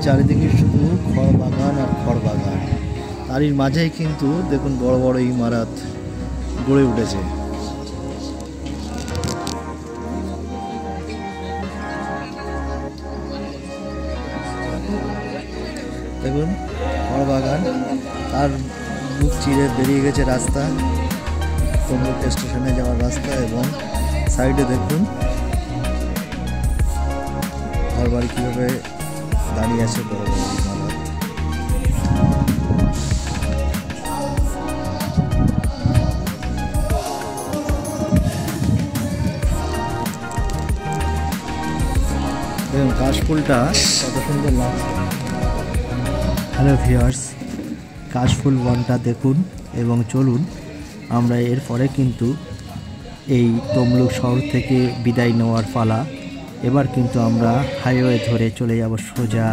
চারিদিকে শুধু খড় বাগান আর খড় বাগান, তারই মাঝেই কিন্তু দেখুন বড় বড় ইমারত গড়ে উঠেছে। দেখুন খড় বাগান, তার বুক চিরে বেরিয়ে গেছে রাস্তা, তমলুক স্টেশনে যাওয়ার রাস্তা, এবং সাইডে দেখুন ঘর বাড়ি কীভাবে দাঁড়িয়ে আছে বড় বড় ইমারত। দেখুন কাশফুলটা কত সুন্দর লাগছে। হ্যালো ভিউয়ার্স, কাশফুল বনটা দেখুন এবং চলুন আমরা এরপরে কিন্তু এই তমলুক শহর থেকে বিদায় নেওয়ার পালা। এবার কিন্তু আমরা হাইওয়ে ধরে চলে যাব সোজা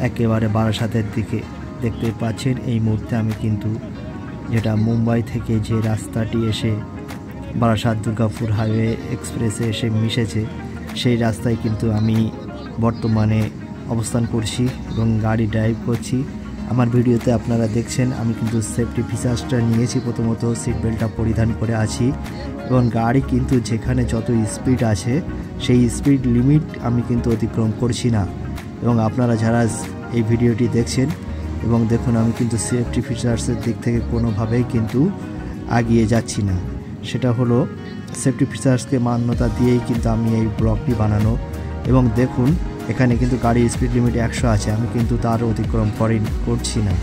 একেবারে বারাসাতের দিকে। দেখতে পাচ্ছেন এই মুহূর্তে আমি কিন্তু যেটা মুম্বাই থেকে যে রাস্তাটি এসে বারাসাত দুর্গাপুর হাইওয়ে এক্সপ্রেসে এসে মিশেছে, সেই রাস্তায় কিন্তু আমি বর্তমানে অবস্থান করছি এবং গাড়ি ড্রাইভ করছি। আমার ভিডিওতে আপনারা দেখছেন আমি কিন্তু সেফটি ফিচার্সটা নিয়েছি, প্রথমত সিট বেল্টটা পরিধান করে আছি, এবং গাড়ি কিন্তু যেখানে যত স্পিড আছে সেই স্পিড লিমিট আমি কিন্তু অতিক্রম করছি না। এবং আপনারা যারা এই ভিডিওটি দেখছেন এবং দেখুন আমি কিন্তু সেফটি ফিচার্সের দিক থেকে কোনোভাবেই কিন্তু এগিয়ে যাচ্ছি না। সেটা হলো সেফটি ফিচার্সকে মান্যতা দিয়েই কিন্তু আমি এই ব্লগটি বানানো। এবং দেখুন এখানে কিন্তু গাড়ির স্পিড লিমিট 100 আছে, আমি কিন্তু তার অতিক্রম করছি না।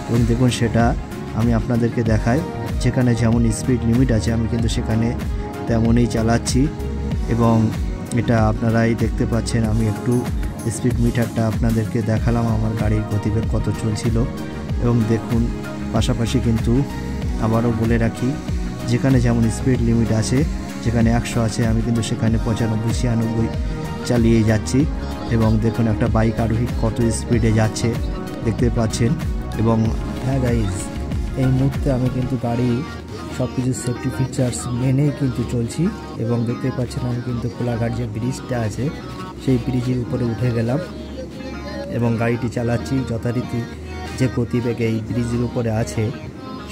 এবং দেখুন সেটা আমি আপনাদেরকে দেখাই, যেখানে যেমন স্পিড লিমিট আছে আমি কিন্তু সেখানে তেমনই চালাচ্ছি। এবং এটা আপনারাই দেখতে পাচ্ছেন, আমি একটু স্পিড মিটারটা আপনাদেরকে দেখালাম আমার গাড়ির গতিবেগ কত চলছিল। এবং দেখুন পাশাপাশি কিন্তু আবারও বলে রাখি, যেখানে যেমন স্পিড লিমিট আছে, যেখানে 100 আছে আমি কিন্তু সেখানে 95-96 চালিয়ে যাচ্ছি। এবং দেখুন একটা বাইক আরোহী কত স্পিডে যাচ্ছে দেখতে পাচ্ছেন। এবং হ্যাঁ গাইজ, এই মুহূর্তে আমি কিন্তু গাড়ি সব কিছু সেফটি ফিচার্স মেনেই কিন্তু চলছি। এবং দেখতে পাচ্ছেন আমি কিন্তু কোলাঘাট যে ব্রিজটা আছে সেই ব্রিজের উপরে উঠে গেলাম এবং গাড়িটি চালাচ্ছি যথারীতি। যে গতিবেগে এই ব্রিজের উপরে আছে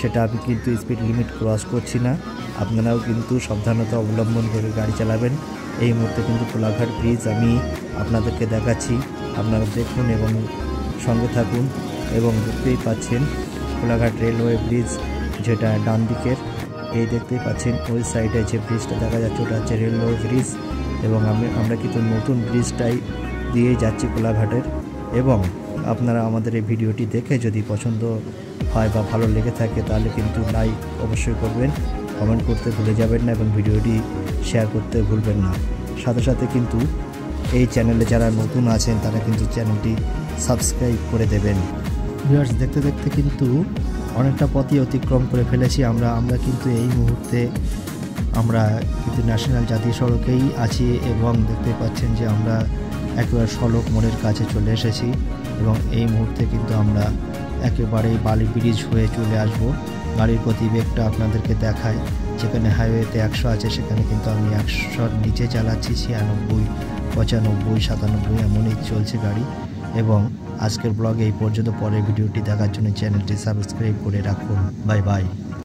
সেটা আমি কিন্তু স্পিড লিমিট ক্রস করছি না। আপনারাও কিন্তু সাবধানতা অবলম্বন করে গাড়ি চালাবেন। এই মুহূর্তে কিন্তু কোলাঘাট ব্রিজ আমি আপনাদেরকে দেখাচ্ছি, আপনারা দেখুন এবং সঙ্গে থাকুন। এবং দেখতেই পাচ্ছেন কোলাঘাট রেলওয়ে ব্রিজ, যেটা ডান দিকের, এই দেখতেই পাচ্ছেন ওই সাইডে যে ব্রিজটা দেখা যাচ্ছে ওটা হচ্ছে রেলওয়ে ব্রিজ। এবং আমরা কিন্তু নতুন ব্রিজটাই দিয়ে যাচ্ছি কোলাঘাটের। এবং আপনারা আমাদের এই ভিডিওটি দেখে যদি পছন্দ হয় বা ভালো লেগে থাকে তাহলে কিন্তু লাইক অবশ্যই করবেন, কমেন্ট করতে ভুলে যাবেন না এবং ভিডিওটি শেয়ার করতে ভুলবেন না। সাথে সাথে কিন্তু এই চ্যানেলে যারা নতুন আছেন তারা কিন্তু চ্যানেলটি সাবস্ক্রাইব করে দেবেন। ভিউয়ার্স, দেখতে দেখতে কিন্তু অনেকটা পথই অতিক্রম করে ফেলেছি আমরা কিন্তু এই মুহূর্তে আমরা কিন্তু ন্যাশনাল জাতীয় সড়কেই আছি। এবং দেখতে পাচ্ছেন যে আমরা একেবারে সড়ক মোড়ের কাছে চলে এসেছি। এবং এই মুহূর্তে কিন্তু আমরা একেবারেই বালি ব্রিজ হয়ে চলে আসব। গাড়ির গতিবেগটা আপনাদেরকে দেখায়, যেখানে হাইওয়েতে 100 আছে সেখানে কিন্তু আমি 100-র নিচে চালাচ্ছি, 96, 95, 97 এমনই চলছে গাড়ি। এবং আজকের ব্লগে এই পর্যন্ত। পরের ভিডিওটি দেখার জন্য চ্যানেলটি সাবস্ক্রাইব করে রাখুন। Bye bye.